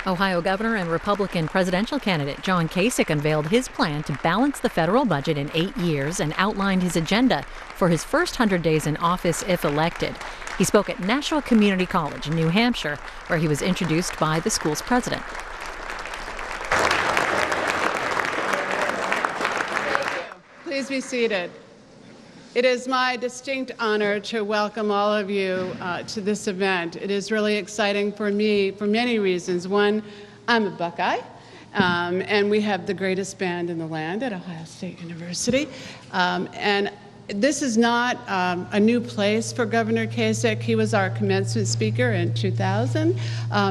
Ohio Governor and Republican presidential candidate John Kasich unveiled his plan to balance the federal budget in 8 years and outlined his agenda for his first 100 days in office if elected. He spoke at Nashua Community College in New Hampshire, where he was introduced by the school's president. Please be seated. It is my distinct honor to welcome all of you to this event. It is really exciting for me for many reasons. One, I'm a Buckeye, and we have the greatest band in the land at Ohio State University. And this is not a new place for Governor Kasich. He was our commencement speaker in 2000.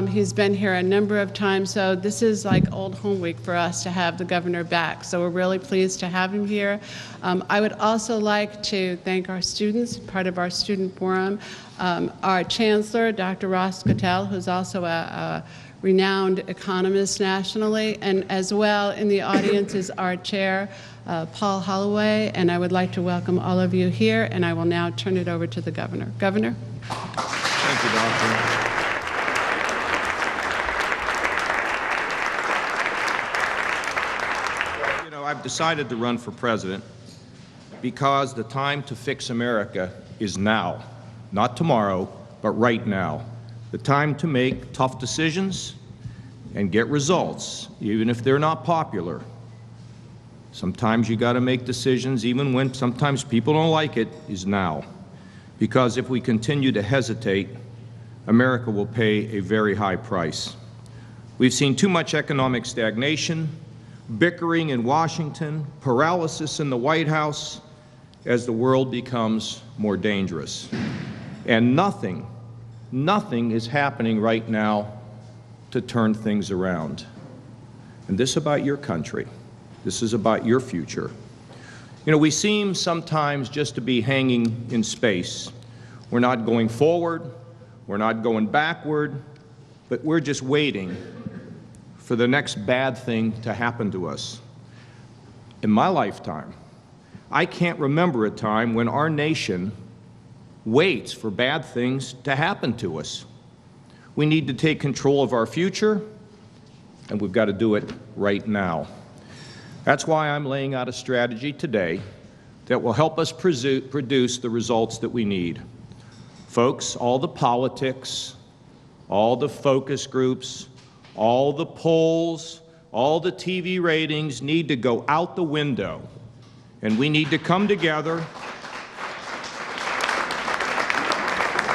He's been here a number of times, so this is like old home week for us to have the governor back. So we're really pleased to have him here. I would also like to thank our students, part of our student forum, our chancellor, Dr. Ross Cattell, who's also a renowned economist nationally, and as well in the audience is our chair, Paul Holloway, and I would like to welcome all of you here, and I will now turn it over to the governor. Governor? Thank you, Doctor. You know, I've decided to run for president because the time to fix America is now, not tomorrow, but right now. The time to make tough decisions and get results, even if they're not popular. Sometimes you got to make decisions, even when sometimes people don't like it, is now. Because if we continue to hesitate, America will pay a very high price. We've seen too much economic stagnation, bickering in Washington, paralysis in the White House as the world becomes more dangerous. And nothing is happening right now to turn things around. And this is about your country. This is about your future. You know, we seem sometimes just to be hanging in space. We're not going forward, we're not going backward, but we're just waiting for the next bad thing to happen to us. In my lifetime, I can't remember a time when our nation waits for bad things to happen to us. We need to take control of our future, and we've got to do it right now. That's why I'm laying out a strategy today that will help us produce the results that we need. Folks, all the politics, all the focus groups, all the polls, all the TV ratings need to go out the window, and we need to come together.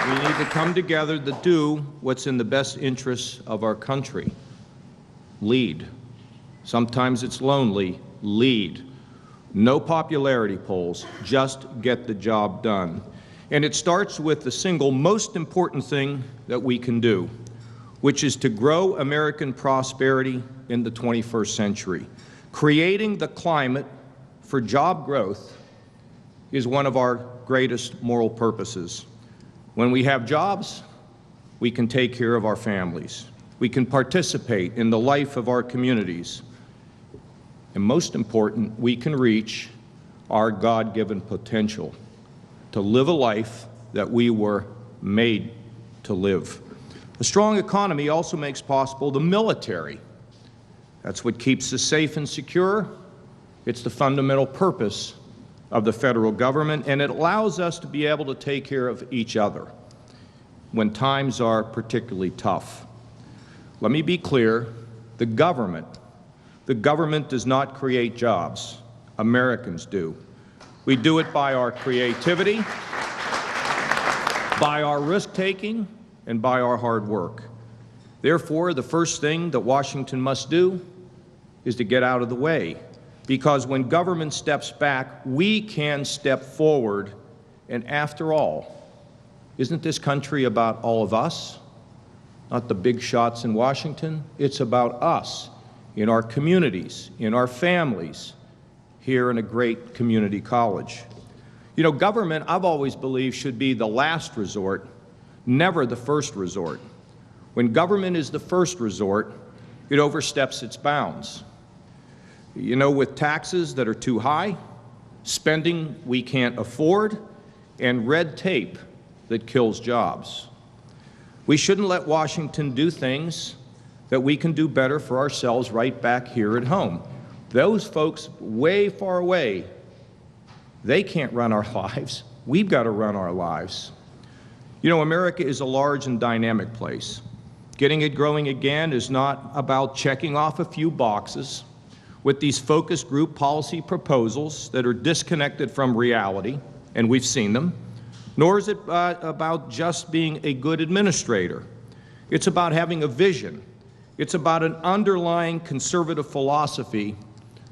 We need to come together to do what's in the best interests of our country. Lead. Sometimes it's lonely. Lead. No popularity polls. Just get the job done. And it starts with the single most important thing that we can do, which is to grow American prosperity in the 21st century. Creating the climate for job growth is one of our greatest moral purposes. When we have jobs, we can take care of our families. We can participate in the life of our communities. And most important, we can reach our God-given potential to live a life that we were made to live. A strong economy also makes possible the military. That's what keeps us safe and secure. It's the fundamental purpose of the federal government, and it allows us to be able to take care of each other when times are particularly tough. Let me be clear, the government does not create jobs. Americans do. We do it by our creativity, by our risk-taking, and by our hard work. Therefore, the first thing that Washington must do is to get out of the way. Because when government steps back, we can step forward. And after all, isn't this country about all of us? Not the big shots in Washington. It's about us, in our communities, in our families, here in a great community college. You know, government, I've always believed, should be the last resort, never the first resort. When government is the first resort, it oversteps its bounds. You know, with taxes that are too high, spending we can't afford, and red tape that kills jobs. We shouldn't let Washington do things that we can do better for ourselves right back here at home. Those folks way far away, they can't run our lives. We've got to run our lives. You know, America is a large and dynamic place. Getting it growing again is not about checking off a few boxes with these focus group policy proposals that are disconnected from reality, and we've seen them, nor is it about just being a good administrator. It's about having a vision. It's about an underlying conservative philosophy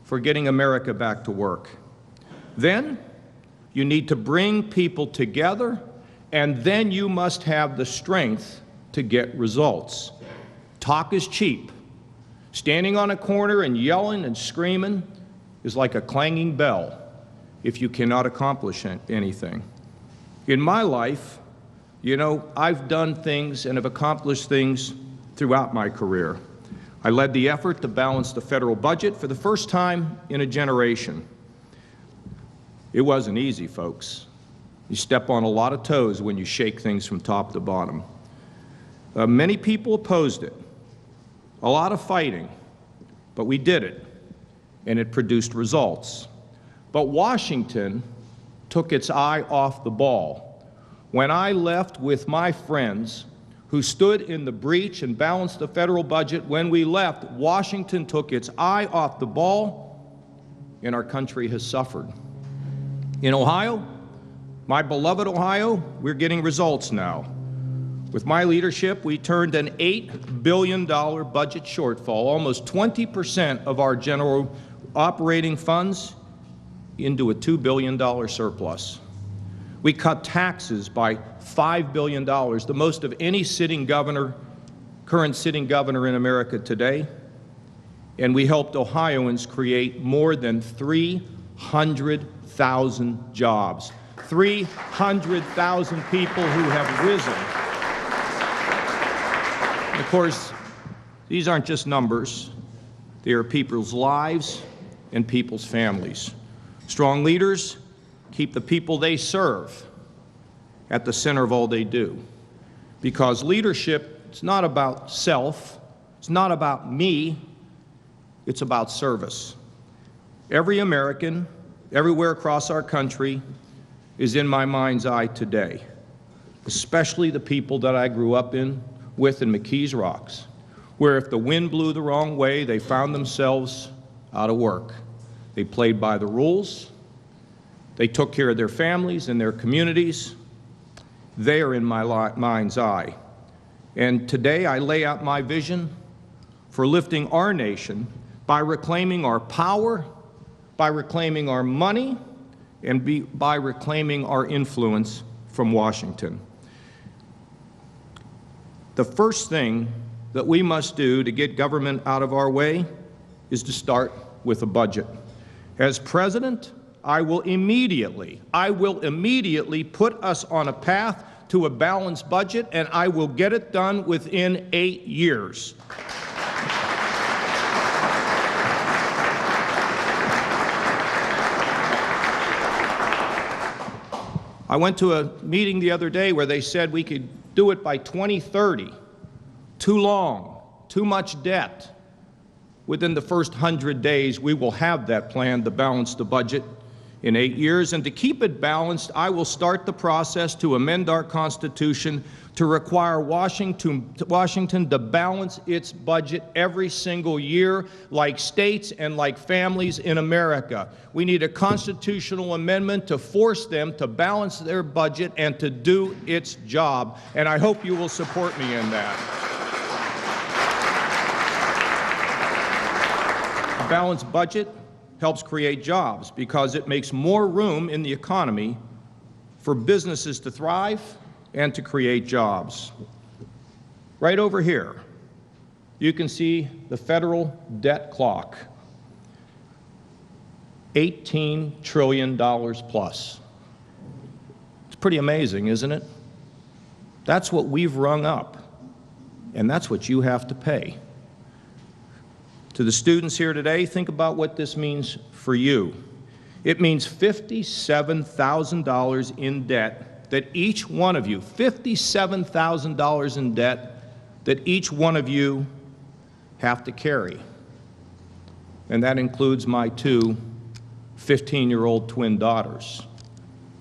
for getting America back to work. Then you need to bring people together, and then you must have the strength to get results. Talk is cheap. Standing on a corner and yelling and screaming is like a clanging bell if you cannot accomplish anything. In my life, you know, I've done things and have accomplished things throughout my career. I led the effort to balance the federal budget for the first time in a generation. It wasn't easy, folks. You step on a lot of toes when you shake things from top to bottom. Many people opposed it. A lot of fighting, but we did it, and it produced results. But Washington took its eye off the ball. When I left with my friends who stood in the breach and balanced the federal budget, when we left, Washington took its eye off the ball, and our country has suffered. In Ohio, my beloved Ohio, we're getting results now. With my leadership, we turned an $8 billion budget shortfall, almost 20% of our general operating funds, into a $2 billion surplus. We cut taxes by $5 billion, the most of any current sitting governor in America today. And we helped Ohioans create more than 300,000 jobs. 300,000 people who have risen. And of course, these aren't just numbers. They are people's lives and people's families. Strong leaders keep the people they serve at the center of all they do. Because leadership, it's not about self, it's not about me, it's about service. Every American, everywhere across our country, is in my mind's eye today, especially the people that I grew up with in McKees Rocks, where if the wind blew the wrong way, they found themselves out of work. They played by the rules. They took care of their families and their communities. They are in my mind's eye. And today I lay out my vision for lifting our nation by reclaiming our power, by reclaiming our money, and by reclaiming our influence from Washington. The first thing that we must do to get government out of our way is to start with a budget. As president, I will immediately put us on a path to a balanced budget, and I will get it done within 8 years. I went to a meeting the other day where they said we could do it by 2030. Too long, too much debt. Within the first 100 days, we will have that plan to balance the budget in 8 years. And to keep it balanced, I will start the process to amend our Constitution to require Washington to balance its budget every single year, like states and like families in America. We need a constitutional amendment to force them to balance their budget and to do its job. And I hope you will support me in that. A balanced budget helps create jobs because it makes more room in the economy for businesses to thrive and to create jobs. Right over here, you can see the federal debt clock, $18 trillion plus. It's pretty amazing, isn't it? That's what we've rung up, and that's what you have to pay. To the students here today, think about what this means for you. It means $57,000 in debt that each one of you, $57,000 in debt that each one of you have to carry. And that includes my two 15-year-old twin daughters.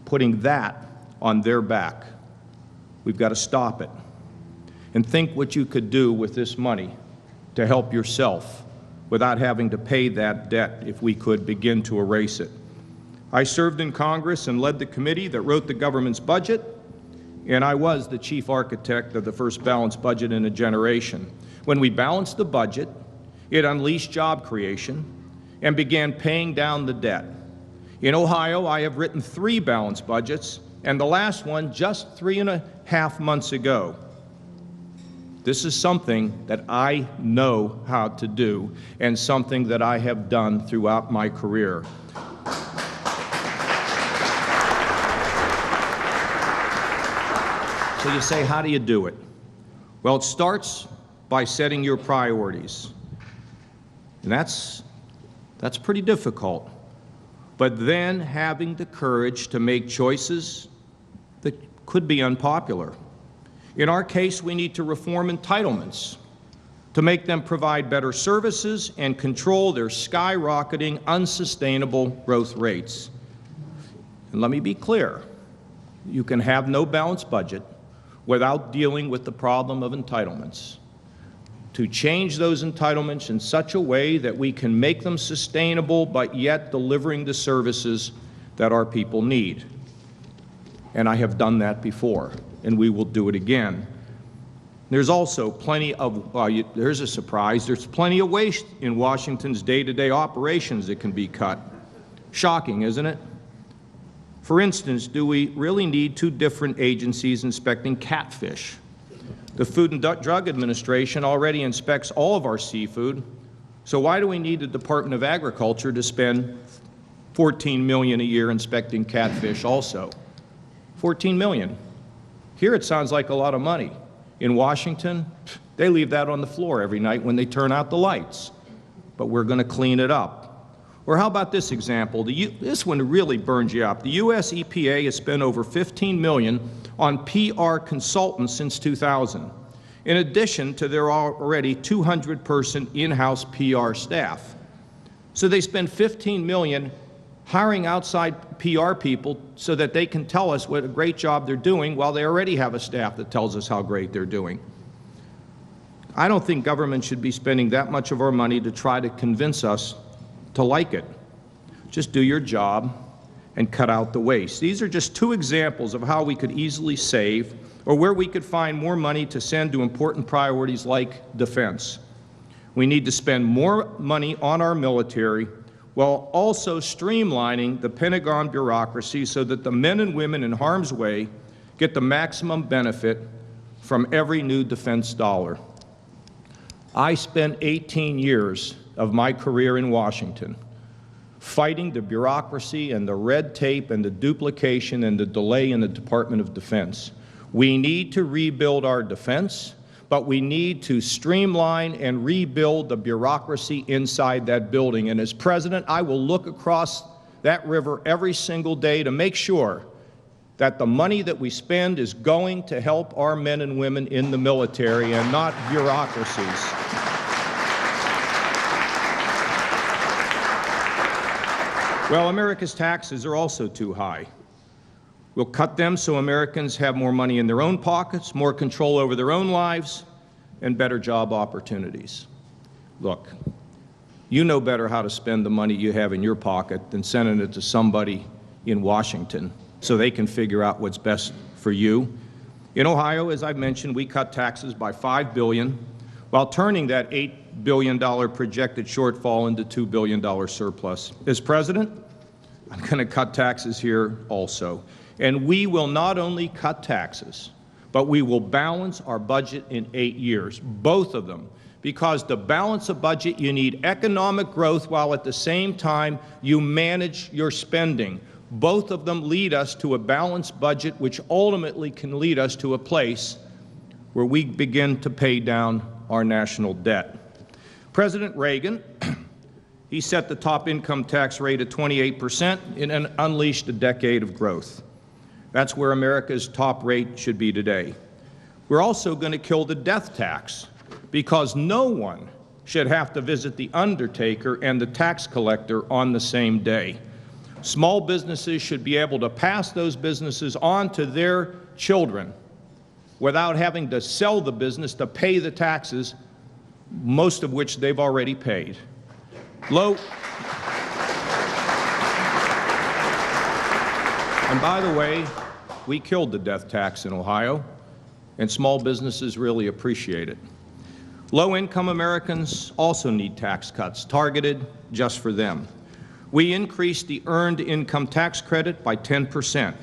Putting that on their back. We've got to stop it. And think what you could do with this money to help yourself without having to pay that debt if we could begin to erase it. I served in Congress and led the committee that wrote the government's budget, and I was the chief architect of the first balanced budget in a generation. When we balanced the budget, it unleashed job creation and began paying down the debt. In Ohio, I have written 3 balanced budgets, and the last one just 3.5 months ago. This is something that I know how to do and something that I have done throughout my career. So you say, how do you do it? Well, it starts by setting your priorities. And that's pretty difficult. But then having the courage to make choices that could be unpopular. In our case, we need to reform entitlements to make them provide better services and control their skyrocketing, unsustainable growth rates. And let me be clear, you can have no balanced budget without dealing with the problem of entitlements. To change those entitlements in such a way that we can make them sustainable, but yet delivering the services that our people need. And I have done that before, and we will do it again. There's also plenty of, there's a surprise, there's plenty of waste in Washington's day-to-day operations that can be cut. Shocking, isn't it? For instance, do we really need 2 different agencies inspecting catfish? The Food and Drug Administration already inspects all of our seafood, so why do we need the Department of Agriculture to spend $14 million a year inspecting catfish also? $14 million. Here it sounds like a lot of money. In Washington, they leave that on the floor every night when they turn out the lights. But we're going to clean it up. Or how about this example? This one really burns you up. The U.S. EPA has spent over $15 million on PR consultants since 2000, in addition to their already 200-person in-house PR staff. So they spend $15 million hiring outside PR people so that they can tell us what a great job they're doing while they already have a staff that tells us how great they're doing. I don't think government should be spending that much of our money to try to convince us to like it. Just do your job and cut out the waste. These are just 2 examples of how we could easily save or where we could find more money to send to important priorities like defense. We need to spend more money on our military while also streamlining the Pentagon bureaucracy so that the men and women in harm's way get the maximum benefit from every new defense dollar. I spent 18 years of my career in Washington fighting the bureaucracy and the red tape and the duplication and the delay in the Department of Defense. We need to rebuild our defense, but we need to streamline and rebuild the bureaucracy inside that building. And as president, I will look across that river every single day to make sure that the money that we spend is going to help our men and women in the military and not bureaucracies. Well, America's taxes are also too high. We'll cut them so Americans have more money in their own pockets, more control over their own lives, and better job opportunities. Look, you know better how to spend the money you have in your pocket than sending it to somebody in Washington so they can figure out what's best for you. In Ohio, as I've mentioned, we cut taxes by $5 billion while turning that $8 billion projected shortfall into $2 billion surplus. As president, I'm going to cut taxes here also. And we will not only cut taxes, but we will balance our budget in 8 years, both of them. Because to balance a budget, you need economic growth while at the same time you manage your spending. Both of them lead us to a balanced budget, which ultimately can lead us to a place where we begin to pay down our national debt. President Reagan, he set the top income tax rate at 28% and unleashed a decade of growth. That's where America's top rate should be today. We're also going to kill the death tax because no one should have to visit the undertaker and the tax collector on the same day. Small businesses should be able to pass those businesses on to their children without having to sell the business to pay the taxes, most of which they've already paid. And by the way, we killed the death tax in Ohio, and small businesses really appreciate it. Low-income Americans also need tax cuts, targeted just for them. We increased the Earned Income Tax Credit by 10%,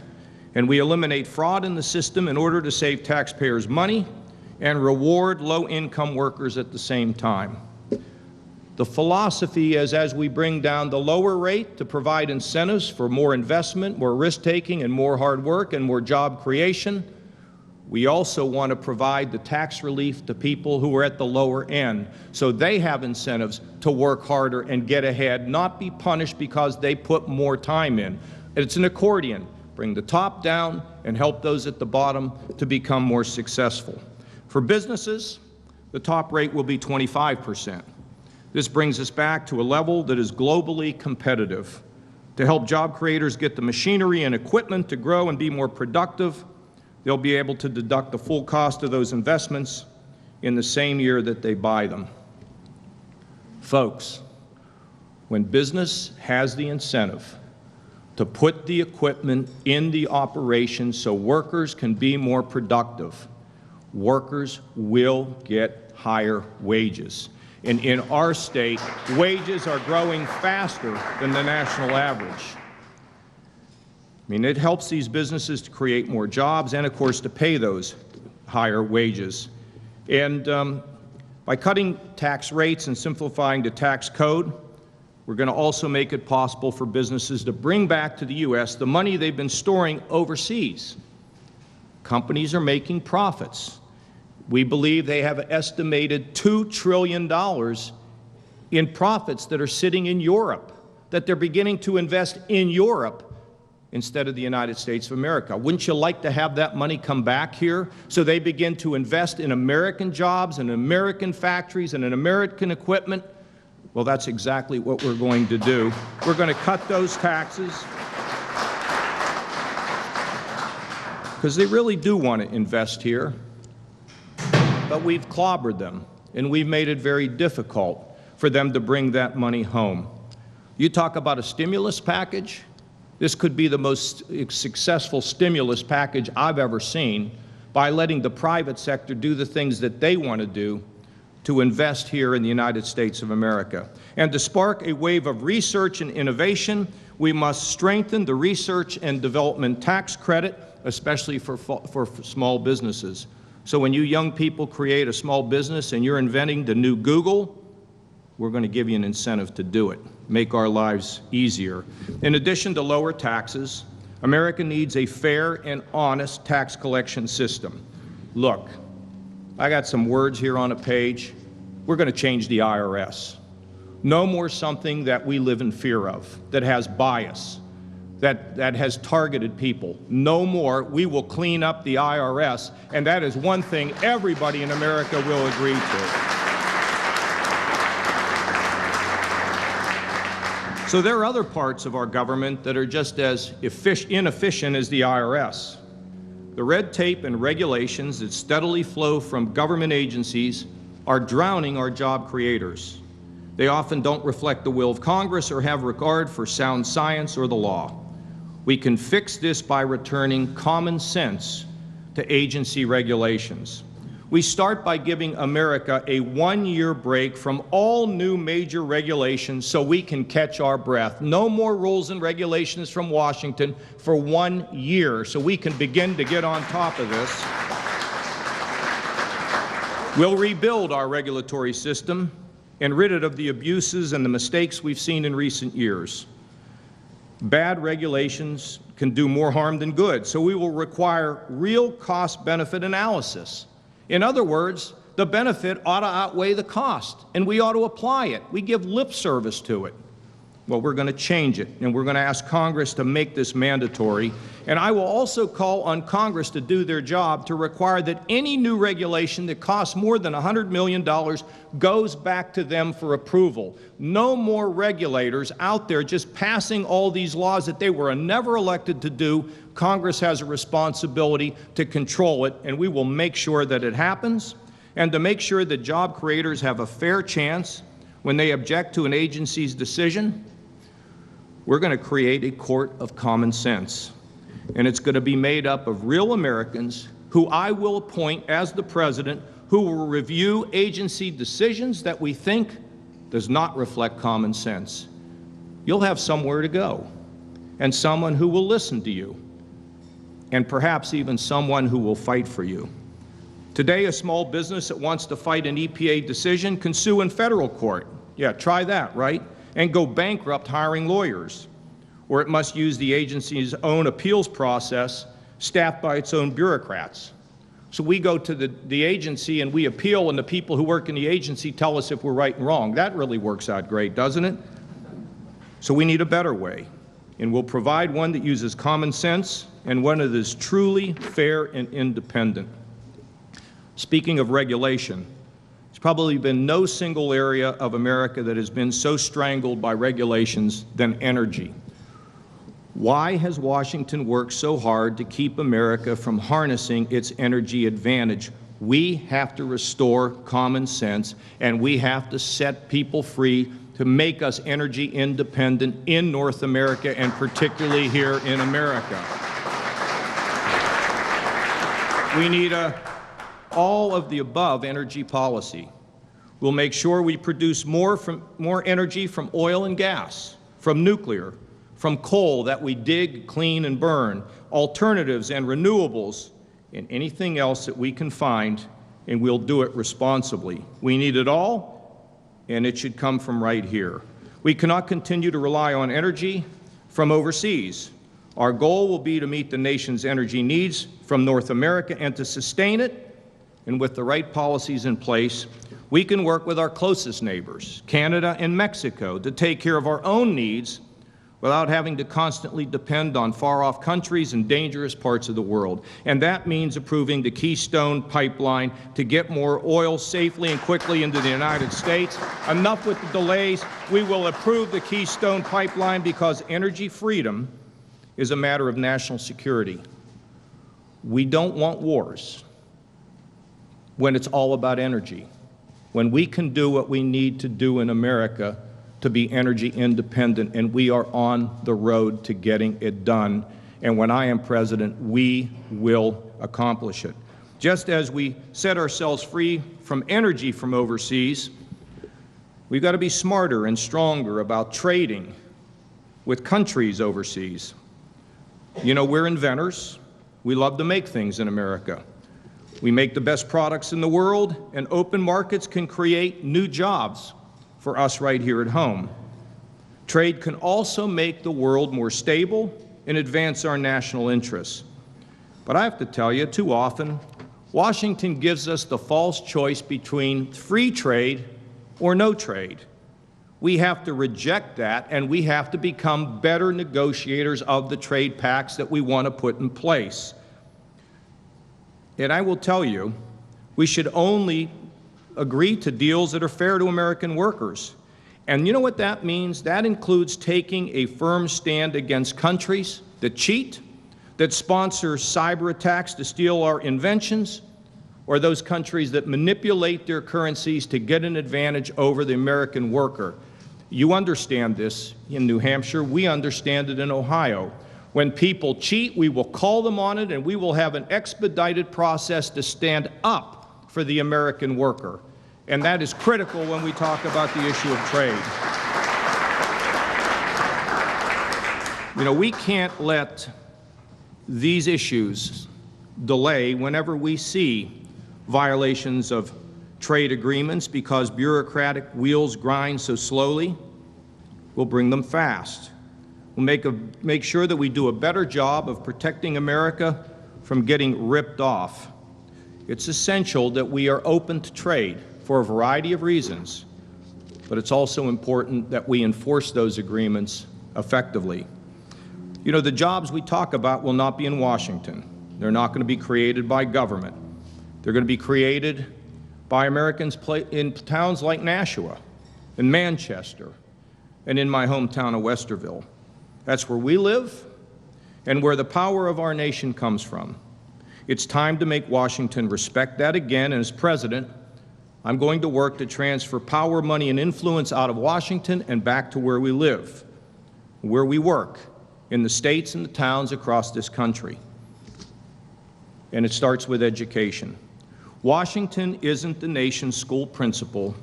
and we eliminate fraud in the system in order to save taxpayers money and reward low-income workers at the same time. The philosophy is, as we bring down the lower rate to provide incentives for more investment, more risk-taking, and more hard work and more job creation, we also want to provide the tax relief to people who are at the lower end so they have incentives to work harder and get ahead, not be punished because they put more time in. It's an accordion. Bring the top down and help those at the bottom to become more successful. For businesses, the top rate will be 25%. This brings us back to a level that is globally competitive. To help job creators get the machinery and equipment to grow and be more productive, they'll be able to deduct the full cost of those investments in the same year that they buy them. Folks, when business has the incentive to put the equipment in the operation so workers can be more productive, workers will get higher wages. And in our state, wages are growing faster than the national average. I mean, it helps these businesses to create more jobs and, of course, to pay those higher wages. And by cutting tax rates and simplifying the tax code, we're going to also make it possible for businesses to bring back to the U.S. the money they've been storing overseas. Companies are making profits. We believe they have an estimated $2 trillion in profits that are sitting in Europe, that they're beginning to invest in Europe instead of the United States of America. Wouldn't you like to have that money come back here so they begin to invest in American jobs and American factories and in American equipment? Well, that's exactly what we're going to do. We're going to cut those taxes because they really do want to invest here. But we've clobbered them, and we've made it very difficult for them to bring that money home. You talk about a stimulus package? This could be the most successful stimulus package I've ever seen by letting the private sector do the things that they want to do to invest here in the United States of America. And to spark a wave of research and innovation, we must strengthen the research and development tax credit, especially for small businesses. So when you young people create a small business and you're inventing the new Google, we're going to give you an incentive to do it, make our lives easier. In addition to lower taxes, America needs a fair and honest tax collection system. Look, I got some words here on a page. We're going to change the IRS. No more something that we live in fear of, that has bias, that has targeted people. No more. We will clean up the IRS, and that is one thing everybody in America will agree to. So there are other parts of our government that are just as inefficient as the IRS. The red tape and regulations that steadily flow from government agencies are drowning our job creators. They often don't reflect the will of Congress or have regard for sound science or the law. We can fix this by returning common sense to agency regulations. We start by giving America a one-year break from all new major regulations so we can catch our breath. No more rules and regulations from Washington for 1 year so we can begin to get on top of this. We'll rebuild our regulatory system and rid it of the abuses and the mistakes we've seen in recent years. Bad regulations can do more harm than good, so we will require real cost-benefit analysis. In other words, the benefit ought to outweigh the cost, and we ought to apply it. We give lip service to it. Well, we're going to change it, and we're going to ask Congress to make this mandatory. And I will also call on Congress to do their job to require that any new regulation that costs more than $100 million goes back to them for approval. No more regulators out there just passing all these laws that they were never elected to do. Congress has a responsibility to control it, and we will make sure that it happens, and to make sure that job creators have a fair chance when they object to an agency's decision. We're going to create a court of common sense, and it's going to be made up of real Americans who I will appoint as the President, who will review agency decisions that we think does not reflect common sense. You'll have somewhere to go, and someone who will listen to you, and perhaps even someone who will fight for you. Today, a small business that wants to fight an EPA decision can sue in federal court. Yeah, try that, right? And go bankrupt hiring lawyers. Or it must use the agency's own appeals process, staffed by its own bureaucrats. So we go to the agency and we appeal, and the people who work in the agency tell us if we're right and wrong. That really works out great, doesn't it? So we need a better way, and we'll provide one that uses common sense and one that is truly fair and independent. Speaking of regulation, there's probably been no single area of America that has been so strangled by regulations than energy. Why has Washington worked so hard to keep America from harnessing its energy advantage? We have to restore common sense, and we have to set people free to make us energy independent in North America, and particularly here in America. We need all of the above energy policy. We'll make sure we produce more energy from oil and gas, from nuclear, from coal that we dig, clean, and burn, alternatives and renewables, and anything else that we can find, and we'll do it responsibly. We need it all, and it should come from right here. We cannot continue to rely on energy from overseas. Our goal will be to meet the nation's energy needs from North America and to sustain it. And with the right policies in place, we can work with our closest neighbors, Canada and Mexico, to take care of our own needs without having to constantly depend on far-off countries and dangerous parts of the world. And that means approving the Keystone Pipeline to get more oil safely and quickly into the United States. Enough with the delays. We will approve the Keystone Pipeline because energy freedom is a matter of national security. We don't want wars when it's all about energy. When we can do what we need to do in America to be energy independent, and we are on the road to getting it done. And when I am president, we will accomplish it. Just as we set ourselves free from energy from overseas, we've got to be smarter and stronger about trading with countries overseas. You know, we're inventors. We love to make things in America. We make the best products in the world, and open markets can create new jobs for us right here at home. Trade can also make the world more stable and advance our national interests. But I have to tell you, too often, Washington gives us the false choice between free trade or no trade. We have to reject that, and we have to become better negotiators of the trade pacts that we want to put in place. And I will tell you, we should only agree to deals that are fair to American workers. And you know what that means? That includes taking a firm stand against countries that cheat, that sponsor cyber attacks to steal our inventions, or those countries that manipulate their currencies to get an advantage over the American worker. You understand this in New Hampshire. We understand it in Ohio. When people cheat, we will call them on it, and we will have an expedited process to stand up for the American worker. And that is critical when we talk about the issue of trade. You know, we can't let these issues delay whenever we see violations of trade agreements, because bureaucratic wheels grind so slowly. We'll bring them fast. We'll make sure that we do a better job of protecting America from getting ripped off. It's essential that we are open to trade for a variety of reasons. but it's also important that we enforce those agreements effectively. You know, the jobs we talk about will not be in Washington. They're not going to be created by government. They're going to be created by Americans in towns like Nashua and Manchester and in my hometown of Westerville. That's where we live and where the power of our nation comes from. It's time to make Washington respect that again, and as president, I'm going to work to transfer power, money, and influence out of Washington and back to where we live, where we work, in the states and the towns across this country. And it starts with education. Washington isn't the nation's school principal,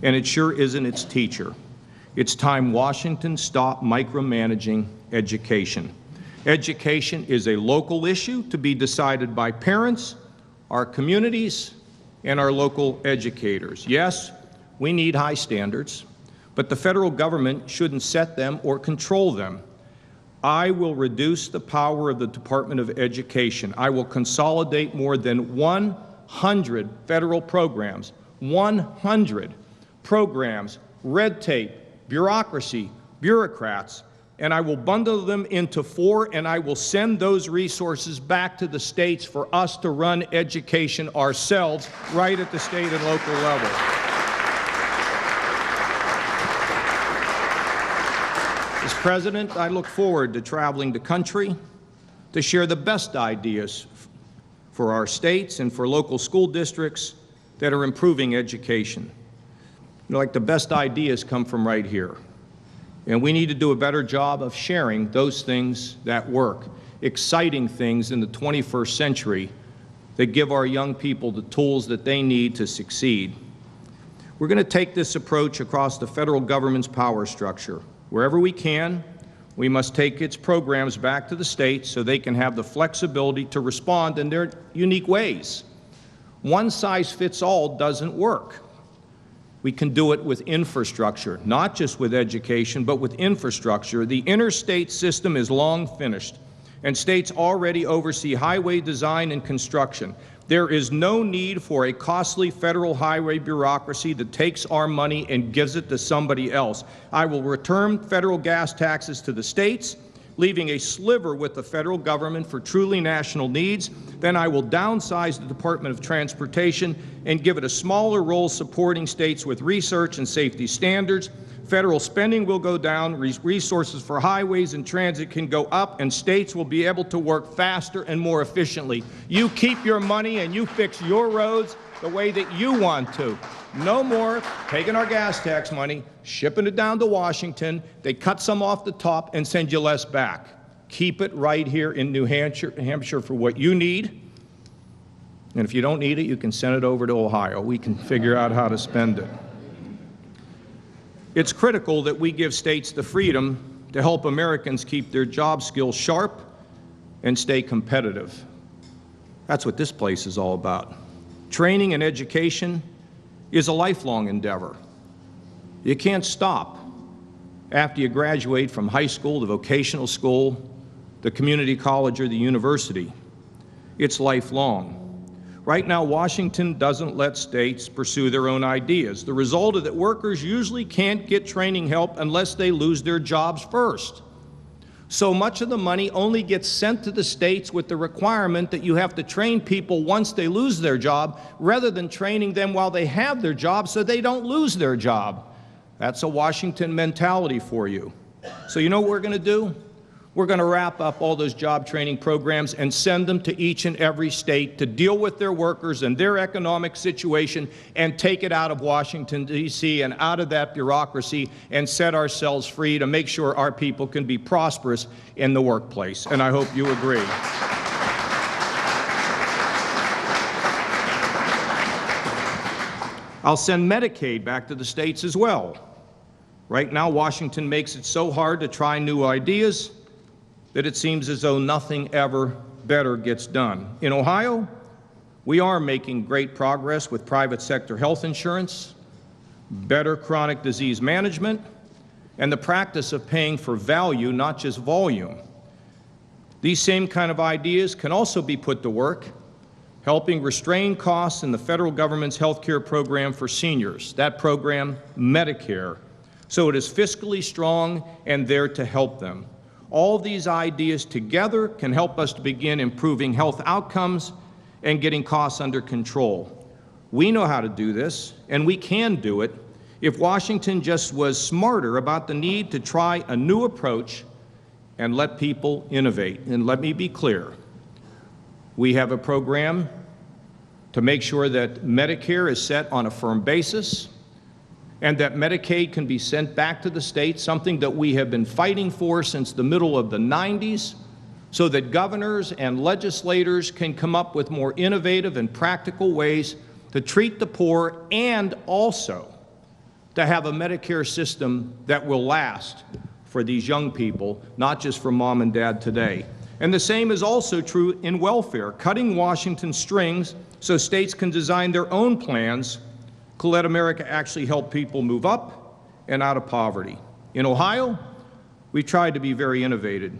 and it sure isn't its teacher. It's time Washington stopped micromanaging education. Education is a local issue to be decided by parents, our communities, and our local educators. Yes, we need high standards, but the federal government shouldn't set them or control them. I will reduce the power of the Department of Education. I will consolidate more than 100 federal programs, 100 programs, red tape, bureaucracy, bureaucrats, and I will bundle them into 4, and I will send those resources back to the states for us to run education ourselves right at the state and local level. As president, I look forward to traveling the country to share the best ideas for our states and for local school districts that are improving education. You know, like the best ideas come from right here. And we need to do a better job of sharing those things that work, exciting things in the 21st century that give our young people the tools that they need to succeed. We're going to take this approach across the federal government's power structure. Wherever we can, we must take its programs back to the states so they can have the flexibility to respond in their unique ways. One size fits all doesn't work. We can do it with infrastructure, not just with education, but with infrastructure. The interstate system is long finished, and states already oversee highway design and construction. There is no need for a costly federal highway bureaucracy that takes our money and gives it to somebody else. I will return federal gas taxes to the states, leaving a sliver with the federal government for truly national needs. Then I will downsize the Department of Transportation and give it a smaller role supporting states with research and safety standards. Federal spending will go down, resources for highways and transit can go up, and states will be able to work faster and more efficiently. You keep your money and you fix your roads the way that you want to. No more taking our gas tax money, shipping it down to Washington. They cut some off the top and send you less back. Keep it right here in New Hampshire for what you need. And if you don't need it, you can send it over to Ohio. We can figure out how to spend it. It's critical that we give states the freedom to help Americans keep their job skills sharp and stay competitive. That's what this place is all about. Training and education is a lifelong endeavor. You can't stop after you graduate from high school, the vocational school, the community college, or the university. It's lifelong. Right now, Washington doesn't let states pursue their own ideas. The result is that workers usually can't get training help unless they lose their jobs first. So much of the money only gets sent to the states with the requirement that you have to train people once they lose their job, rather than training them while they have their job so they don't lose their job. That's a Washington mentality for you. So you know what we're going to do? We're going to wrap up all those job training programs and send them to each and every state to deal with their workers and their economic situation and take it out of Washington, D.C. and out of that bureaucracy and set ourselves free to make sure our people can be prosperous in the workplace. And I hope you agree. I'll send Medicaid back to the states as well. Right now, Washington makes it so hard to try new ideas that it seems as though nothing ever better gets done. In Ohio, we are making great progress with private sector health insurance, better chronic disease management, and the practice of paying for value, not just volume. These same kind of ideas can also be put to work helping restrain costs in the federal government's health care program for seniors, that program, Medicare, so it is fiscally strong and there to help them. All these ideas together can help us to begin improving health outcomes and getting costs under control. We know how to do this, and we can do it if Washington just was smarter about the need to try a new approach and let people innovate. And let me be clear, we have a program to make sure that Medicare is set on a firm basis and that Medicaid can be sent back to the states, something that we have been fighting for since the middle of the 90s, so that governors and legislators can come up with more innovative and practical ways to treat the poor and also to have a Medicare system that will last for these young people, not just for mom and dad today. And the same is also true in welfare, cutting Washington's strings so states can design their own plans to let America actually help people move up and out of poverty. In Ohio, we tried to be very innovative,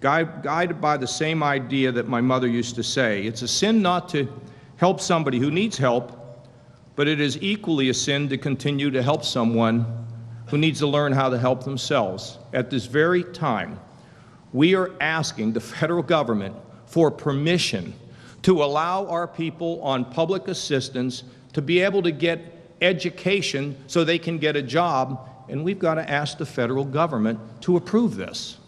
guided by the same idea that my mother used to say. It's a sin not to help somebody who needs help, but it is equally a sin to continue to help someone who needs to learn how to help themselves. At this very time, we are asking the federal government for permission to allow our people on public assistance to be able to get education so they can get a job, and we've got to ask the federal government to approve this.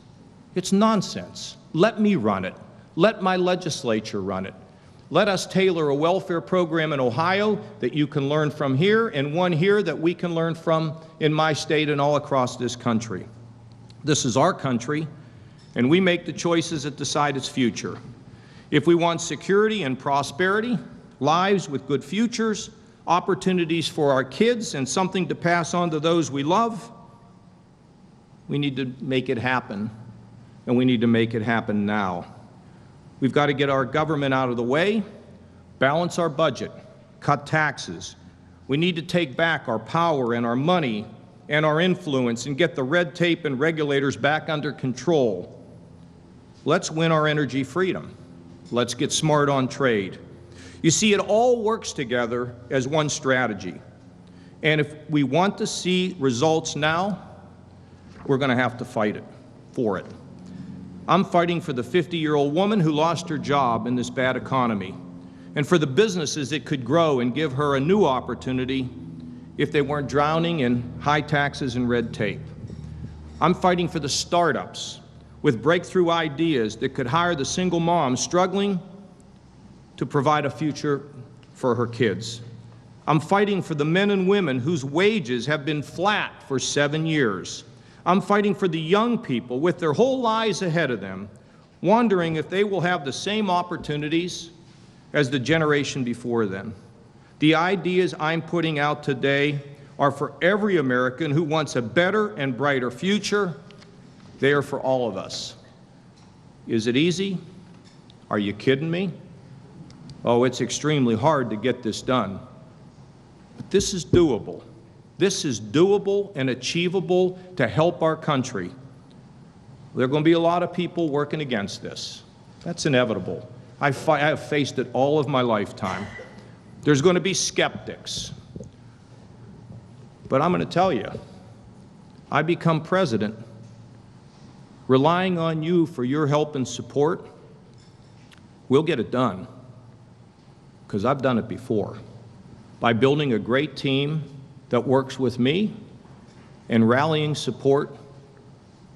It's nonsense. Let me run it. Let my legislature run it. Let us tailor a welfare program in Ohio that you can learn from here, and one here that we can learn from in my state and all across this country. This is our country, and we make the choices that decide its future. If we want security and prosperity, lives with good futures, opportunities for our kids, and something to pass on to those we love, we need to make it happen, and we need to make it happen now. We've got to get our government out of the way, balance our budget, cut taxes. We need to take back our power and our money and our influence and get the red tape and regulators back under control. Let's win our energy freedom. Let's get smart on trade. You see, it all works together as one strategy. And if we want to see results now, we're going to have to fight for it. I'm fighting for the 50-year-old woman who lost her job in this bad economy, and for the businesses that could grow and give her a new opportunity if they weren't drowning in high taxes and red tape. I'm fighting for the startups with breakthrough ideas that could hire the single mom struggling to provide a future for her kids. I'm fighting for the men and women whose wages have been flat for 7 years. I'm fighting for the young people with their whole lives ahead of them, wondering if they will have the same opportunities as the generation before them. The ideas I'm putting out today are for every American who wants a better and brighter future. They are for all of us. Is it easy? Are you kidding me? Oh, it's extremely hard to get this done. But this is doable. This is doable and achievable to help our country. There are going to be a lot of people working against this. That's inevitable. I have faced it all of my lifetime. There's going to be skeptics. But I'm going to tell you, I become president relying on you for your help and support. We'll get it done, because I've done it before, by building a great team that works with me and rallying support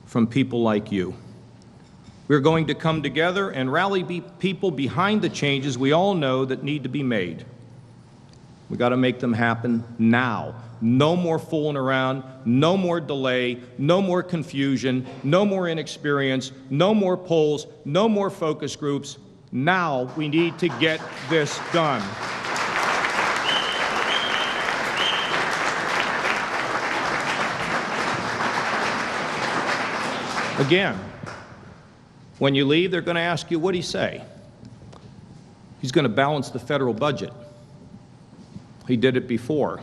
from people like you. We're going to come together and rally people behind the changes we all know that need to be made. We've got to make them happen now. No more fooling around, no more delay, no more confusion, no more inexperience, no more polls, no more focus groups. Now we need to get this done. Again, when you leave, they're going to ask you, what'd he say? He's going to balance the federal budget. He did it before.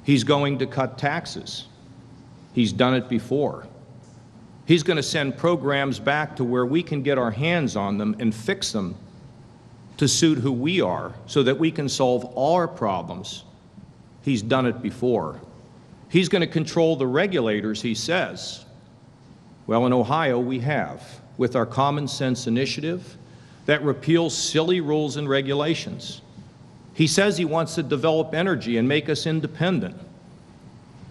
He's going to cut taxes. He's done it before. He's going to send programs back to where we can get our hands on them and fix them to suit who we are so that we can solve all our problems. He's done it before. He's going to control the regulators, he says. Well, in Ohio, we have, with our Common Sense initiative that repeals silly rules and regulations. He says he wants to develop energy and make us independent.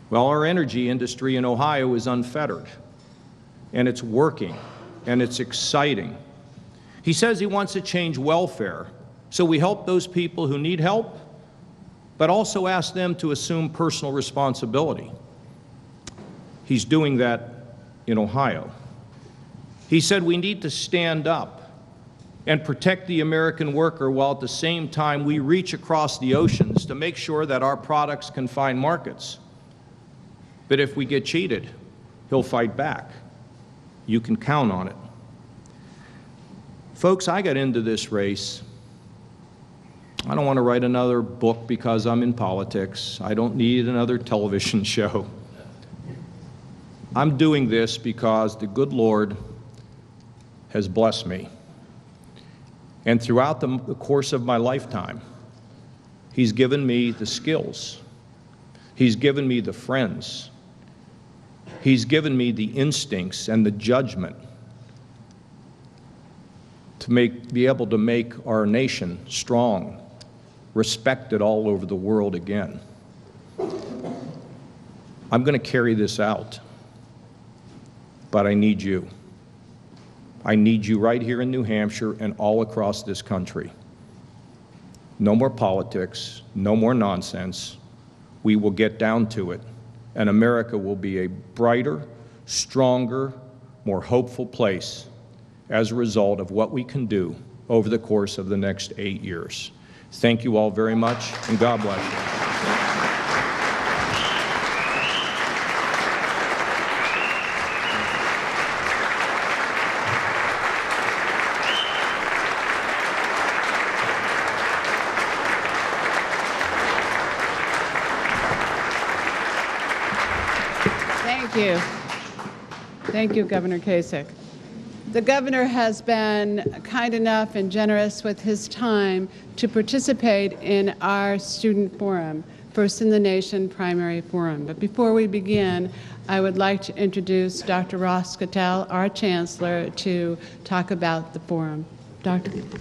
Well, our energy industry in Ohio is unfettered, and it's working, and it's exciting. He says he wants to change welfare, so we help those people who need help, but also ask them to assume personal responsibility. He's doing that in Ohio. He said we need to stand up and protect the American worker while at the same time we reach across the oceans to make sure that our products can find markets. But if we get cheated, he'll fight back. You can count on it. Folks, I got into this race. I don't want to write another book because I'm in politics. I don't need another television show. I'm doing this because the good Lord has blessed me. And throughout the course of my lifetime, He's given me the skills. He's given me the friends. He's given me the instincts and the judgment to be able to make our nation strong, respected all over the world again. I'm going to carry this out, but I need you. I need you right here in New Hampshire and all across this country. No more politics, no more nonsense. We will get down to it, and America will be a brighter, stronger, more hopeful place as a result of what we can do over the course of the next 8 years. Thank you all very much, and God bless you. Thank you. Thank you, Governor Kasich. The governor has been kind enough and generous with his time to participate in our student forum, First in the Nation Primary Forum. But before we begin, I would like to introduce Dr. Ross Cattell, our chancellor, to talk about the forum. Dr. Thank you,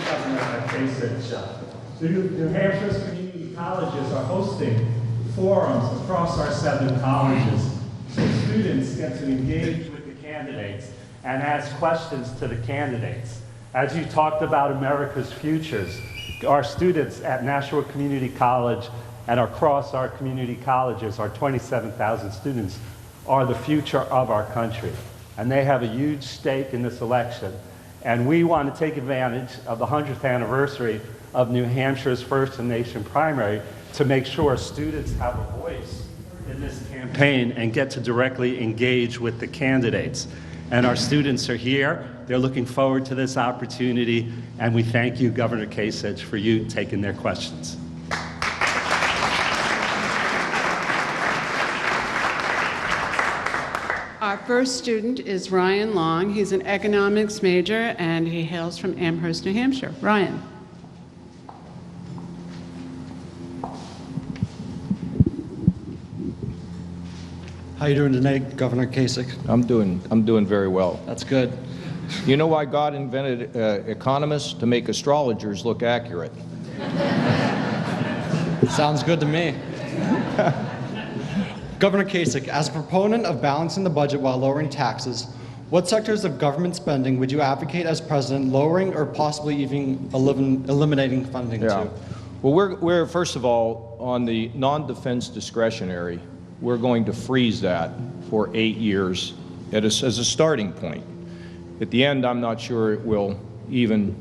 Governor Kasich. The New Hampshire's community colleges are hosting forums across our 7 colleges so students get to engage with the candidates and ask questions to the candidates. As you talked about America's futures, our students at Nashua Community College and across our community colleges, our 27,000 students, are the future of our country. And they have a huge stake in this election. And we want to take advantage of the 100th anniversary of New Hampshire's First in the Nation primary to make sure students have a voice in this campaign and get to directly engage with the candidates. And our students are here. They're looking forward to this opportunity, and we thank you, Governor Kasich, for you taking their questions. Our first student is Ryan Long. He's an economics major, and he hails from Amherst, New Hampshire. Ryan. How you doing today, Governor Kasich? I'm doing very well. That's good. You know why God invented economists? To make astrologers look accurate. Sounds good to me. Governor Kasich, as a proponent of balancing the budget while lowering taxes, what sectors of government spending would you advocate as president lowering or possibly even eliminating funding to? Well, we're first of all, on the non-defense discretionary, we're going to freeze that for 8 years as a starting point. At the end, I'm not sure it will even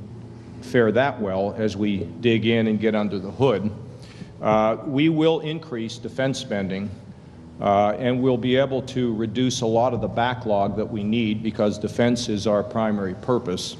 fare that well as we dig in and get under the hood. We will increase defense spending, and we'll be able to reduce a lot of the backlog that we need because defense is our primary purpose.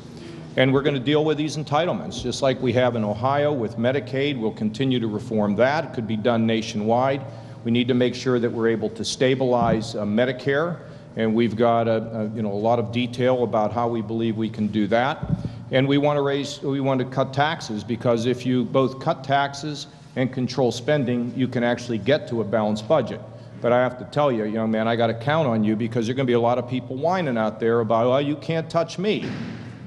And we're going to deal with these entitlements, just like we have in Ohio with Medicaid. We'll continue to reform that. It could be done nationwide. We need to make sure that we're able to stabilize Medicare and we've got a lot of detail about how we believe we can do that. And we want to cut taxes, because if you both cut taxes and control spending, you can actually get to a balanced budget. But I have to tell you, young man, I got to count on you, because there are going to be a lot of people whining out there about, well, you can't touch me.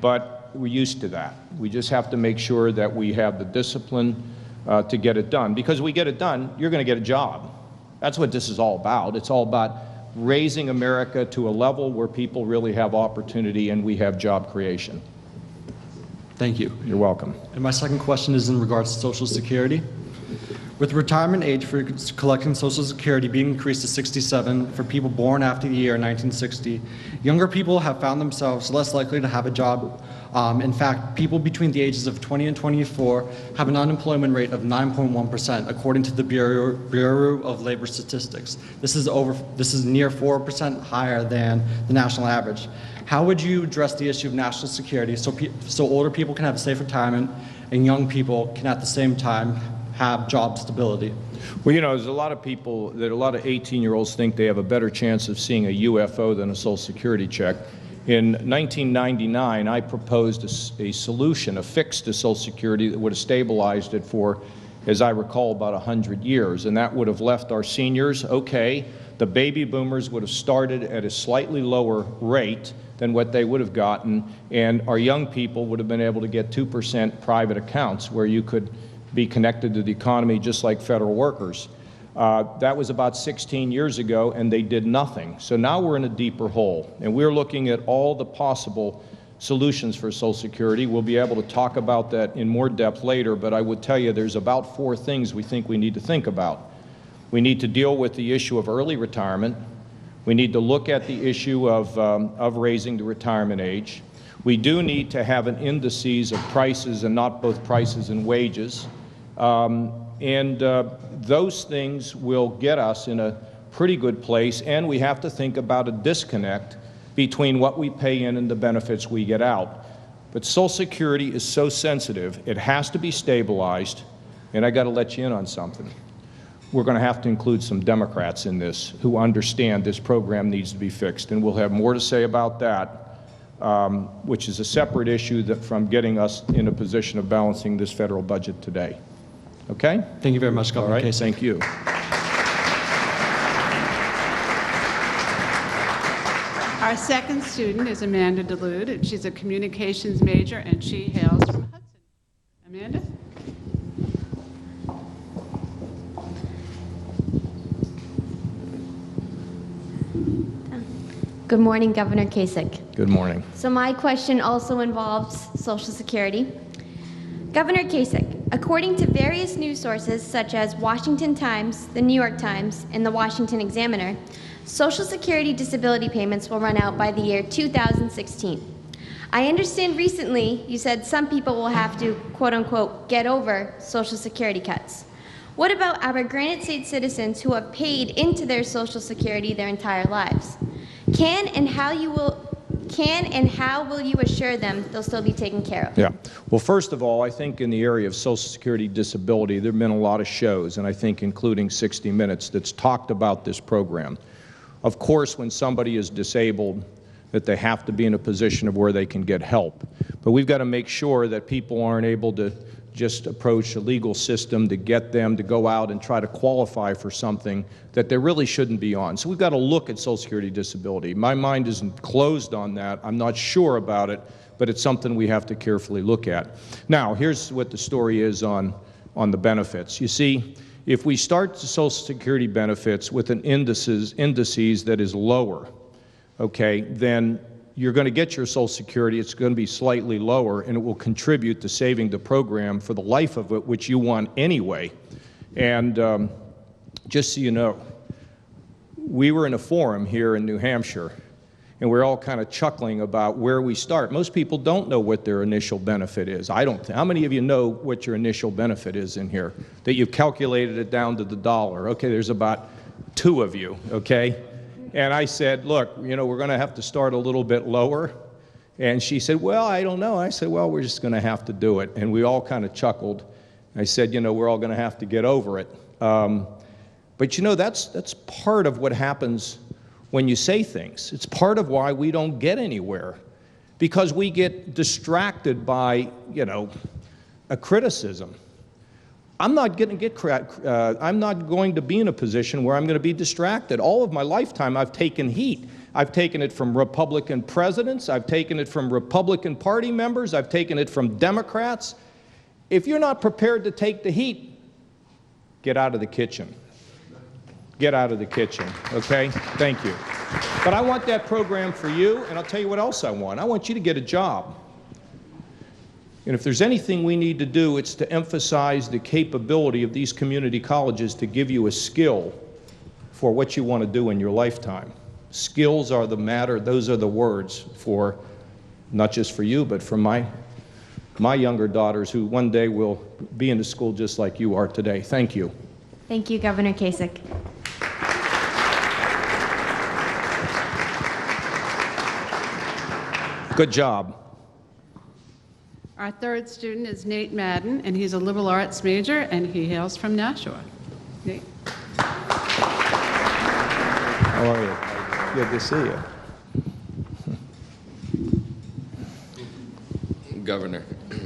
But we're used to that. We just have to make sure that we have the discipline to get it done. Because we get it done, you're going to get a job. That's what this is all about. It's all about raising America to a level where people really have opportunity and we have job creation. Thank you. You're welcome. And my second question is in regards to Social Security. With retirement age for collecting Social Security being increased to 67 for people born after the year 1960, younger people have found themselves less likely to have a job. In fact, people between the ages of 20 and 24 have an unemployment rate of 9.1%, according to the Bureau of Labor Statistics. This is near 4% higher than the national average. How would you address the issue of national security so older people can have a safe retirement and young people can at the same time have job stability? Well, there's a lot of people, that a lot of 18-year-olds think they have a better chance of seeing a UFO than a Social Security check. In 1999, I proposed a solution, a fix to Social Security that would have stabilized it for, as I recall, about 100 years. And that would have left our seniors, okay, the baby boomers would have started at a slightly lower rate than what they would have gotten, and our young people would have been able to get 2% private accounts where you could be connected to the economy just like federal workers. That was about 16 years ago, and they did nothing. So now we're in a deeper hole, and we're looking at all the possible solutions for Social Security. We'll be able to talk about that in more depth later, but I would tell you there's about 4 things we think we need to think about. We need to deal with the issue of early retirement. We need to look at the issue of raising the retirement age. We do need to have an indices of prices and not both prices and wages. Those things will get us in a pretty good place, and we have to think about a disconnect between what we pay in and the benefits we get out. But Social Security is so sensitive, it has to be stabilized, and I got to let you in on something. We're going to have to include some Democrats in this who understand this program needs to be fixed, and we'll have more to say about that, which is a separate issue from getting us in a position of balancing this federal budget today. Okay? Thank you very much, Governor Kasich. Thank you. Our second student is Amanda DeLude, and she's a communications major, and she hails from Hudson. Amanda? Good morning, Governor Kasich. Good morning. So my question also involves Social Security. Governor Kasich, according to various news sources such as Washington Times, the New York Times, and the Washington Examiner, Social Security disability payments will run out by the year 2016. I understand recently you said some people will have to, quote-unquote, get over Social Security cuts. What about our Granite State citizens who have paid into their Social Security their entire lives? Can and how will you assure them they'll still be taken care of? Yeah. Well, first of all, I think in the area of Social Security disability, there have been a lot of shows, and I think including 60 Minutes, that's talked about this program. Of course, when somebody is disabled, that they have to be in a position of where they can get help. But we've got to make sure that people aren't able to just approach a legal system to get them to go out and try to qualify for something that they really shouldn't be on. So we've got to look at Social Security disability. My mind isn't closed on that. I'm not sure about it, but it's something we have to carefully look at. Now, here's what the story is on the benefits. You see, if we start the Social Security benefits with an indices that is lower, okay, then you're going to get your Social Security, it's going to be slightly lower, and it will contribute to saving the program for the life of it, which you want anyway. And just so you know, we were in a forum here in New Hampshire, and we're all kind of chuckling about where we start. Most people don't know what their initial benefit is. I don't think. How many of you know what your initial benefit is in here? That you've calculated it down to the dollar. Okay, there's about 2 of you, okay? And I said, look, we're going to have to start a little bit lower. And she said, well, I don't know. I said, well, we're just going to have to do it. And we all kind of chuckled. I said, we're all going to have to get over it. But that's part of what happens when you say things. It's part of why we don't get anywhere, because we get distracted by, a criticism. I'm not going to be in a position where I'm going to be distracted. All of my lifetime, I've taken heat. I've taken it from Republican presidents. I've taken it from Republican Party members. I've taken it from Democrats. If you're not prepared to take the heat, get out of the kitchen. Get out of the kitchen, okay? Thank you. But I want that program for you, and I'll tell you what else I want. I want you to get a job. And if there's anything we need to do, it's to emphasize the capability of these community colleges to give you a skill for what you want to do in your lifetime. Skills are the matter. Those are the words for, not just for you, but for my younger daughters who one day will be in the school just like you are today. Thank you. Thank you, Governor Kasich. Good job. Our third student is Nate Madden, and he's a liberal arts major, and he hails from Nashua. Nate. How are you? Good to see you. Governor,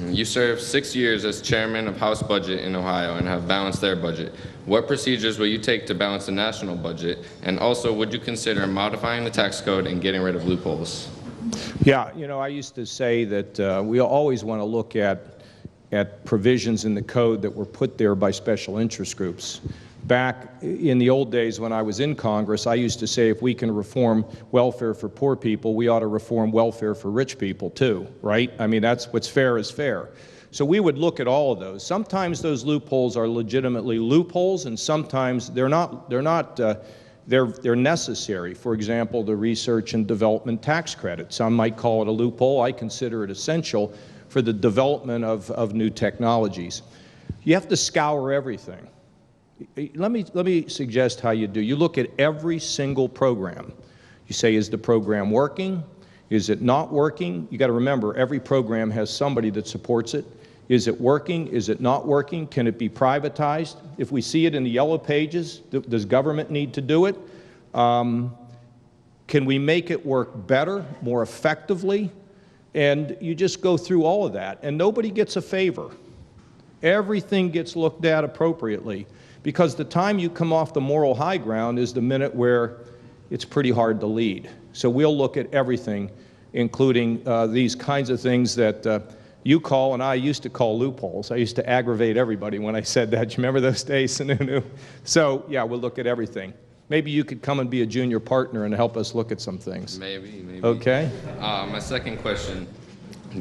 you served 6 years as chairman of House Budget in Ohio and have balanced their budget. What procedures will you take to balance the national budget? And also, would you consider modifying the tax code and getting rid of loopholes? Yeah, I used to say that we always want to look at provisions in the code that were put there by special interest groups. Back in the old days when I was in Congress, I used to say if we can reform welfare for poor people, we ought to reform welfare for rich people too, right? I mean, that's what's fair is fair. So we would look at all of those. Sometimes those loopholes are legitimately loopholes, and sometimes they're not. They're necessary. For example, the research and development tax credit. Some might call it a loophole. I consider it essential for the development of new technologies. You have to scour everything. Let me suggest how you do. You look at every single program. You say, is the program working? Is it not working? You got to remember, every program has somebody that supports it. Is it working? Is it not working? Can it be privatized? If we see it in the yellow pages, does government need to do it? Can we make it work better, more effectively? And you just go through all of that, and nobody gets a favor. Everything gets looked at appropriately, because the time you come off the moral high ground is the minute where it's pretty hard to lead. So we'll look at everything, including these kinds of things that you call, and I used to call loopholes. I used to aggravate everybody when I said that. You remember those days, Sununu? So, yeah, we'll look at everything. Maybe you could come and be a junior partner and help us look at some things. Maybe. Okay? My second question,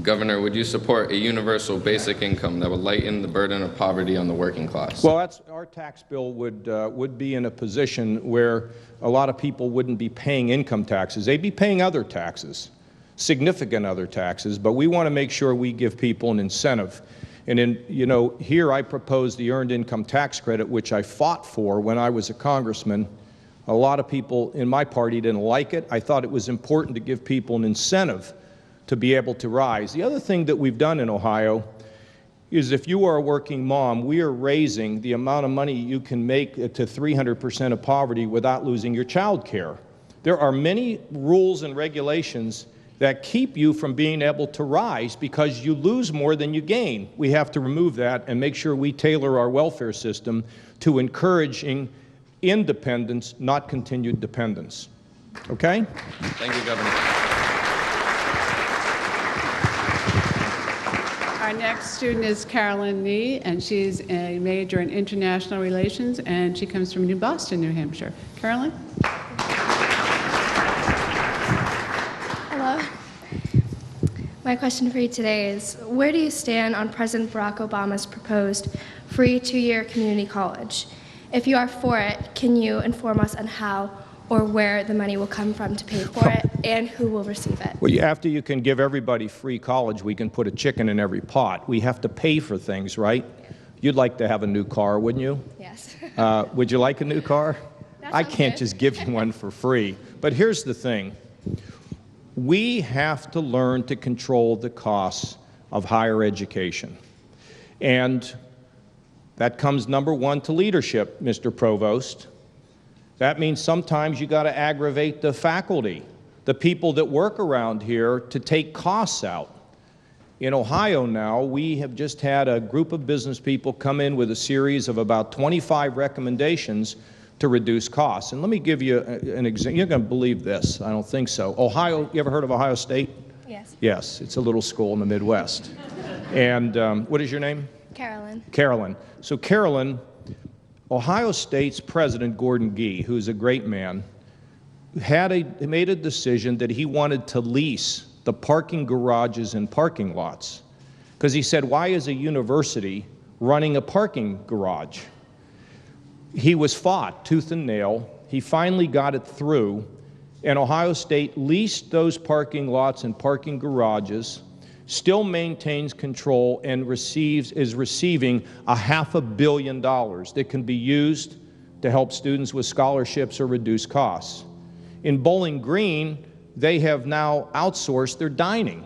Governor, would you support a universal basic income that would lighten the burden of poverty on the working class? Well, our tax bill would be in a position where a lot of people wouldn't be paying income taxes. They'd be paying other taxes, significant other taxes, but we want to make sure we give people an incentive. And here I propose the Earned Income Tax Credit, which I fought for when I was a congressman. A lot of people in my party didn't like it. I thought it was important to give people an incentive to be able to rise. The other thing that we've done in Ohio is if you are a working mom, we are raising the amount of money you can make to 300% of poverty without losing your child care. There are many rules and regulations that keep you from being able to rise because you lose more than you gain. We have to remove that and make sure we tailor our welfare system to encouraging independence, not continued dependence. Okay? Thank you, Governor. Our next student is Carolyn Nee, and she's a major in international relations, and she comes from New Boston, New Hampshire. Carolyn? Hello. My question for you today is, where do you stand on President Barack Obama's proposed free 2-year community college? If you are for it, can you inform us on how or where the money will come from to pay for it, and who will receive it? Well, after you can give everybody free college, we can put a chicken in every pot. We have to pay for things, right? You'd like to have a new car, wouldn't you? Yes. Would you like a new car? I can't just give you one for free. But here's the thing. We have to learn to control the costs of higher education. And that comes, number one, to leadership, Mr. Provost. That means sometimes you got to aggravate the faculty, the people that work around here, to take costs out. In Ohio now, we have just had a group of business people come in with a series of about 25 recommendations to reduce costs. And let me give you an example. You're going to believe this. I don't think so. Ohio, you ever heard of Ohio State? Yes. Yes, it's a little school in the Midwest. And what is your name? Carolyn. Carolyn. So Carolyn, Ohio State's president, Gordon Gee, who's a great man, made a decision that he wanted to lease the parking garages and parking lots. Because he said, why is a university running a parking garage? He was fought tooth and nail. He finally got it through, and Ohio State leased those parking lots and parking garages, still maintains control, and is receiving $500 million that can be used to help students with scholarships or reduce costs. In Bowling Green, they have now outsourced their dining.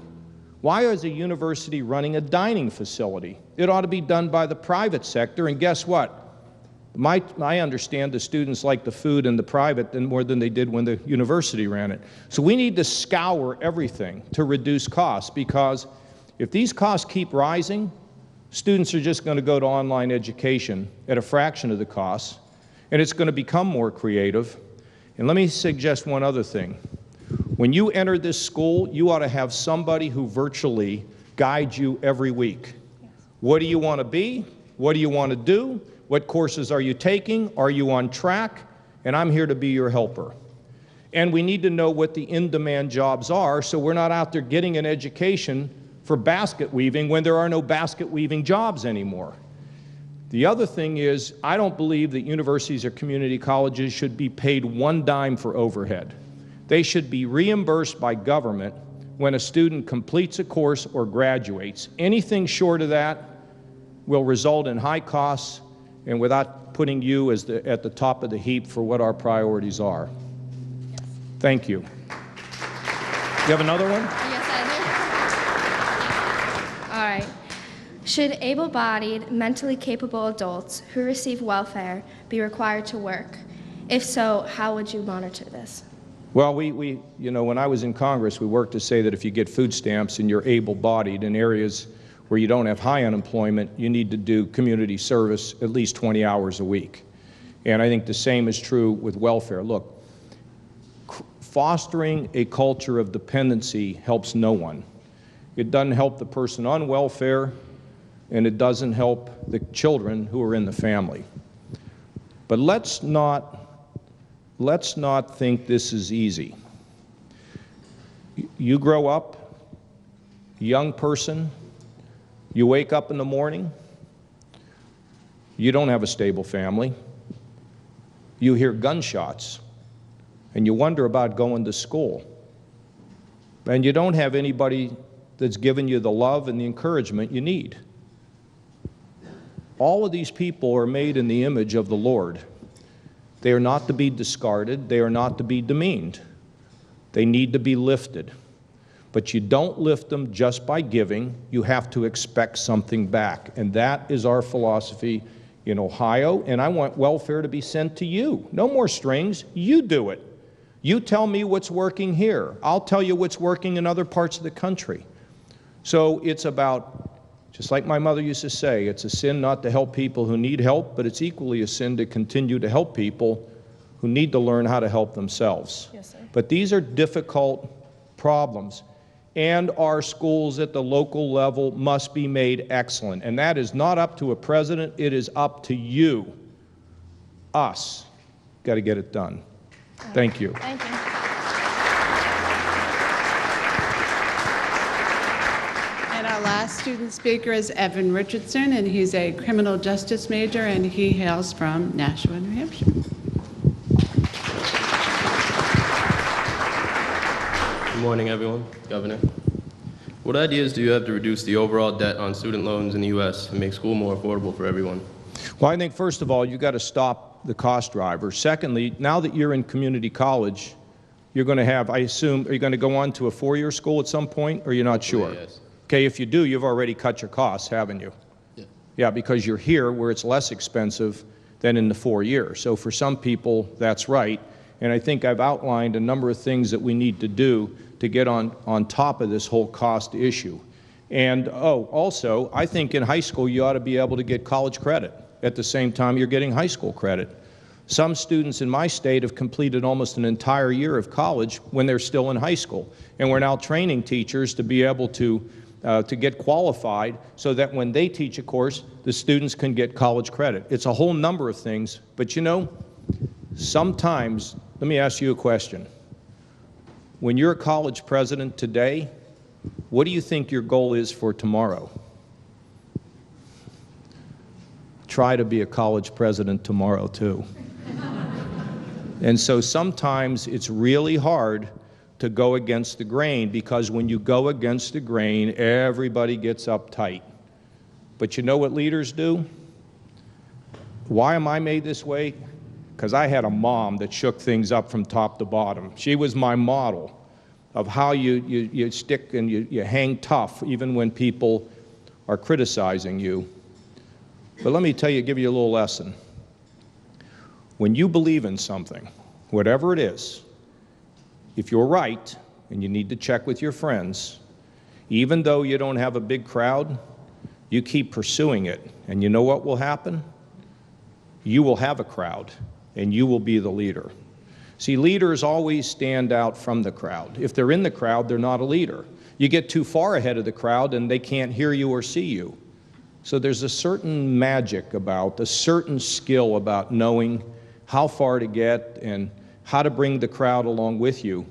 Why is a university running a dining facility? It ought to be done by the private sector, and guess what? I understand the students like the food in the private more than they did when the university ran it. So we need to scour everything to reduce costs, because if these costs keep rising, students are just going to go to online education at a fraction of the cost, and it's going to become more creative. And let me suggest one other thing. When you enter this school, you ought to have somebody who virtually guides you every week. What do you want to be? What do you want to do? What courses are you taking? Are you on track? And I'm here to be your helper. And we need to know what the in-demand jobs are, so we're not out there getting an education for basket weaving when there are no basket weaving jobs anymore. The other thing is, I don't believe that universities or community colleges should be paid one dime for overhead. They should be reimbursed by government when a student completes a course or graduates. Anything short of that will result in high costs and without putting you at the top of the heap for what our priorities are. Yes. Thank you. You have another one? Yes, I do. All right. Should able-bodied, mentally capable adults who receive welfare be required to work? If so, how would you monitor this? Well, when I was in Congress, we worked to say that if you get food stamps and you're able-bodied in areas where you don't have high unemployment, you need to do community service at least 20 hours a week. And I think the same is true with welfare. Look, fostering a culture of dependency helps no one. It doesn't help the person on welfare, and it doesn't help the children who are in the family. But let's not think this is easy. You grow up, young person, you wake up in the morning, you don't have a stable family, you hear gunshots, and you wonder about going to school. And you don't have anybody that's given you the love and the encouragement you need. All of these people are made in the image of the Lord. They are not to be discarded. They are not to be demeaned. They need to be lifted. But you don't lift them just by giving. You have to expect something back. And that is our philosophy in Ohio. And I want welfare to be sent to you. No more strings. You do it. You tell me what's working here. I'll tell you what's working in other parts of the country. So it's about, just like my mother used to say, it's a sin not to help people who need help, but it's equally a sin to continue to help people who need to learn how to help themselves. Yes, sir. But these are difficult problems, and our schools at the local level must be made excellent. And that is not up to a president, it is up to you, us. Got to get it done. Thank you. Thank you. And our last student speaker is Evan Richardson, and he's a criminal justice major, and he hails from Nashua, New Hampshire. Good morning, everyone. Governor, what ideas do you have to reduce the overall debt on student loans in the U.S. and make school more affordable for everyone? Well, I think, first of all, you've got to stop the cost driver. Secondly, now that you're in community college, you're going to have, I assume, are you going to go on to a four-year school at some point, or you're not sure? Yes. Okay, if you do, you've already cut your costs, haven't you? Yeah. Yeah, because you're here where it's less expensive than in the 4 years. So for some people, that's right. And I think I've outlined a number of things that we need to do to get on top of this whole cost issue. And also, I think in high school you ought to be able to get college credit at the same time you're getting high school credit. Some students in my state have completed almost an entire year of college when they're still in high school. And we're now training teachers to be able to get qualified so that when they teach a course, the students can get college credit. It's a whole number of things, but you know, sometimes, let me ask you a question. When you're a college president today, what do you think your goal is for tomorrow? Try to be a college president tomorrow, too. And so sometimes it's really hard to go against the grain, because when you go against the grain, everybody gets uptight. But you know what leaders do? Why am I made this way? Because I had a mom that shook things up from top to bottom. She was my model of how you stick and you hang tough even when people are criticizing you. But let me tell you, give you a little lesson. When you believe in something, whatever it is, if you're right, and you need to check with your friends, even though you don't have a big crowd, you keep pursuing it. And you know what will happen? You will have a crowd, and you will be the leader. See, leaders always stand out from the crowd. If they're in the crowd, they're not a leader. You get too far ahead of the crowd, and they can't hear you or see you. So there's a certain magic about, a certain skill about knowing how far to get and how to bring the crowd along with you,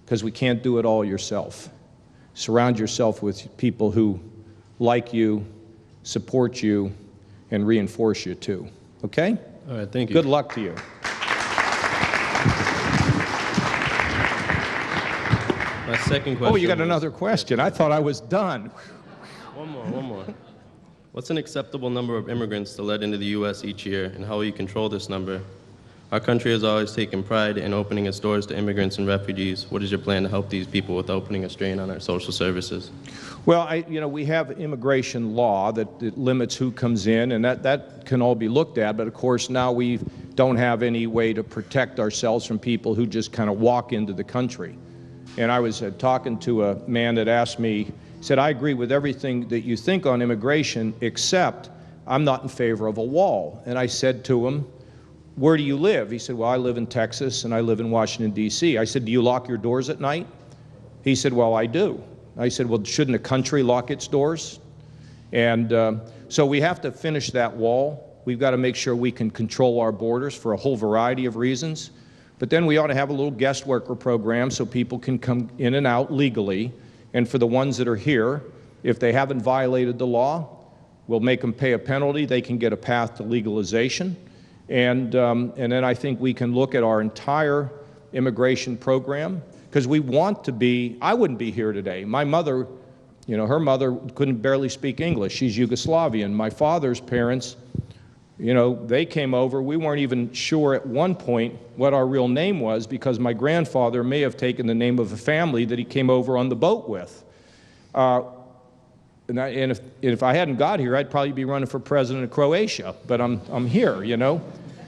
because we can't do it all yourself. Surround yourself with people who like you, support you, and reinforce you too. Okay? All right, thank you. Good luck to you. My second question. Oh, you got another question. I thought I was done. One more. What's an acceptable number of immigrants to let into the U.S. each year, and how will you control this number? Our country has always taken pride in opening its doors to immigrants and refugees. What is your plan to help these people without putting a strain on our social services? Well, we have immigration law that limits who comes in, and that can all be looked at, but of course now we don't have any way to protect ourselves from people who just kind of walk into the country. And I was talking to a man that asked me, he said, I agree with everything that you think on immigration, except I'm not in favor of a wall. And I said to him, where do you live? He said, well, I live in Texas and I live in Washington, D.C. I said, do you lock your doors at night? He said, well, I do. I said, well, shouldn't a country lock its doors? And so we have to finish that wall. We've got to make sure we can control our borders for a whole variety of reasons. But then we ought to have a little guest worker program so people can come in and out legally. And for the ones that are here, if they haven't violated the law, we'll make them pay a penalty. They can get a path to legalization. And then I think we can look at our entire immigration program, because we want to be, I wouldn't be here today. My mother, her mother couldn't barely speak English. She's Yugoslavian. My father's parents, they came over. We weren't even sure at one point what our real name was, because my grandfather may have taken the name of a family that he came over on the boat with. And if I hadn't got here, I'd probably be running for president of Croatia, but I'm here,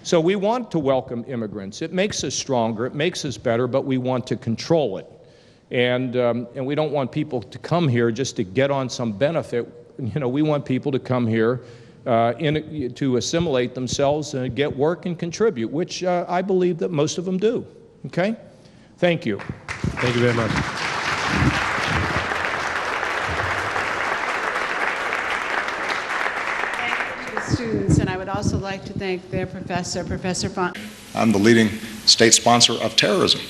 So we want to welcome immigrants. It makes us stronger, it makes us better, but we want to control it. And we don't want people to come here just to get on some benefit. We want people to come here to assimilate themselves and get work and contribute, which I believe that most of them do. Okay? Thank you. Thank you very much. Students, and I would also like to thank their professor, Professor Font. I'm the leading state sponsor of terrorism.